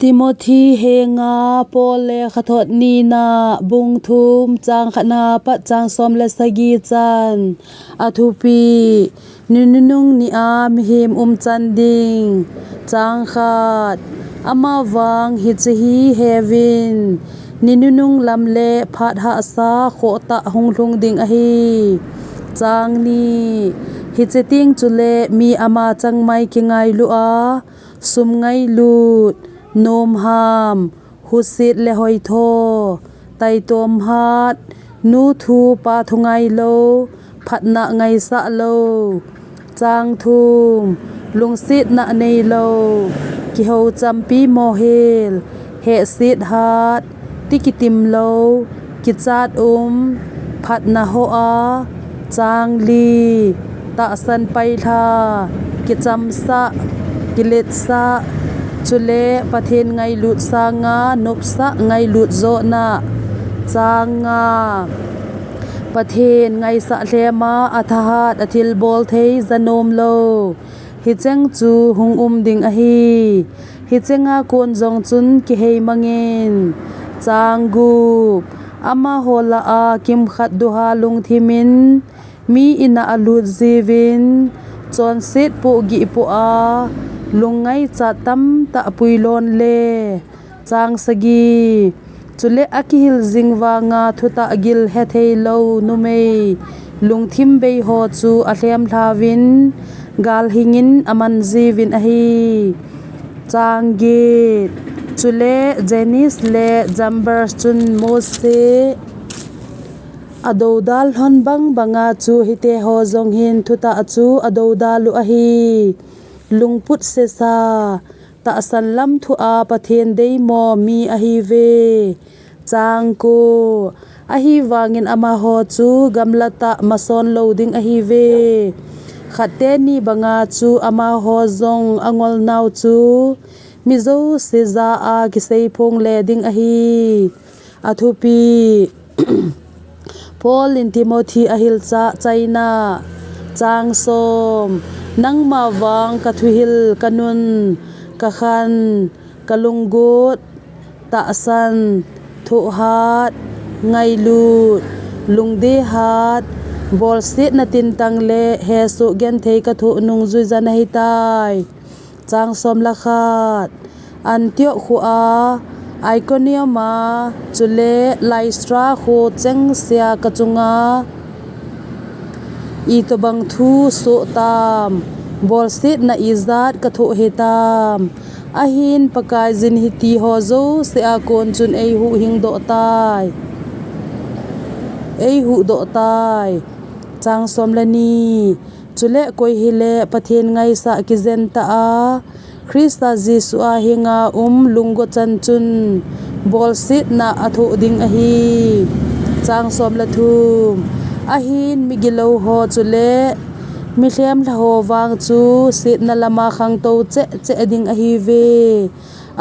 ติโมธีเฮงาโปเลขะทดนีนาบุงทุมจางขนาปะจางสมเลสกีจันอทุปีนุงนีอามหิมจันดิงจางขาดอามาวังฮิจฮีเฮวินนุงลำเลพัดหาสาโคตะหงลุงดิงอฮีจางนีฮิจติงจุเลมีอามาจังไม่กิงไงลัวสุมไงลูดโนมหามฮุสิตเลหอยโทไตตอมฮัดนูทูปาทุงไงโลพัดนะไงสะโลจางทุมลุงสิตนะในโลกิโฮจำปีโมเฮลเฮสิตฮัดติกิติมโลกิจาดพัดนะโฮอาจางลีตะสันไปทากิจำสะกิเลสะจุเลประเทศไงลุดสางานบสะไงลุดโซนาจางาประเทศไงสะเลมาอัฐหัดอธิลโบลเทยนมโลฮิเจงจูหงดิงอฮีฮิเจงากวนจงจุนกิเฮมังเงินจางกูอามาโฮลาอากิมขัดดูฮาลุงทิมินมีอินาอลุดจีวินจนสิทปุกิปุอาลุงไงจัดตั้มตะปุยลอนเลจางสกีจุเลอกิฮิลจิงวางาทุตะกิลเฮเทโลนุเมลุงทิมเบยโฮจูอัลเลมลาวินกาลหิงินอามันจีวินอฮีจางกีจุเลเจนิสเลจัมเบอร์จุนโมเซอโดดาลฮอนบังบังอาจูฮิเตโฮจงหินทุตะจูอโดดาลุอฮีลุงพุทธเสสาตะสันลัมทุอาประเทศเดมอมีอฮีเวจางกูอฮีวางินอามาโฮจูกัมลตะมาซอนโลดิงอฮีเวขัดเตนีบังอาจูอามาโฮจงองอลนาวจูมิโซเซซาอากิเซพงเลดิงอฮีอทุปีพอลินติโมธีอหิลจาไจนาจางสมนังมาวังกะทุหิลกะนุนกะคันกะลุงกุดตะสันทุฮัดไงลูดลุงเดฮัดบอลสิตนตินตังเลเฮสุเกนเทกะทุนุงจุยจันให้ตายจางสมละขาดอันเตียขัวไอคอนิยมาจุเลไลสตราโคเจงเซียกะจุงาอีตบังทูสุตามบอลสิตนาอิซาดกะทุเฮตามอาหินปะกายจินฮิตีโฮโซเสียกอนจุนเอหูหิงโดตายเอหูโดตายจางสมลนีจุเลกอยฮิเลประเทศไงสะกิเซนตาคริสตาจิสุอาหิงาลุงกจันจุนบอลสิตนาอทุดิงอฮีจางสมละทุมอาหินมิกิโลโฮจุเลมิเลียมละโฮวางจูสิตนาลามาขังโตเจดิงอฮีเว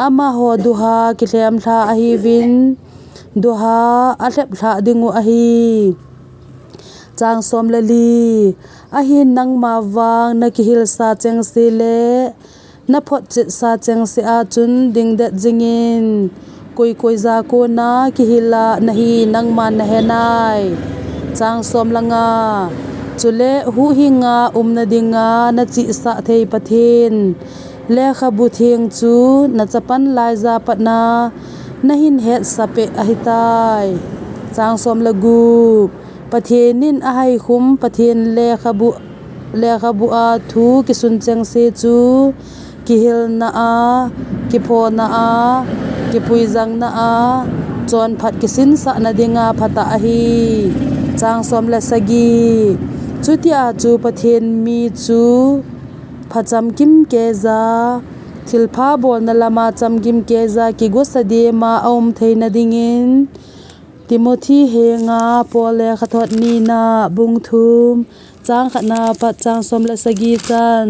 อามาโฮดูฮากิเลียมลาอฮีวินดูฮาอัลเลบลาดิงูอฮีจางสมละลีอาหินนังมาวังนักฮิลซาเจงสิเลนับพอจิตซาเจงสิอาจุนดิงเดจิงินคุยซาโกนากิฮิลานะฮีนังมันนะเฮนายจางสมละงาจุเลหูหิงานาดิงานะจิสะเทปะเทนเลขบุเทงจูนะจะปันลายซาปนานะหินเฮ็ดสะเปอหิตายจางสมละกูปะเทนินอให้คุมปะเทนเลขบุอาทูกิสุนเจงเซจูกิฮิลนาอากิโพนาอากิปุยจังนาอาจอนผัดกิสินสะนาดิงาพัตะฮีจางสมละสกีจุติอาจูประเทศมีจูพะจำกิมเกซาทิลพาบอลนลามาจำกิมเกซากิกุสเดมาอมเทนดิงินติโมธีเฮงาโปเลขะทอดนีนาบุงทุมจางขนาปัจจางสมละสกีจัน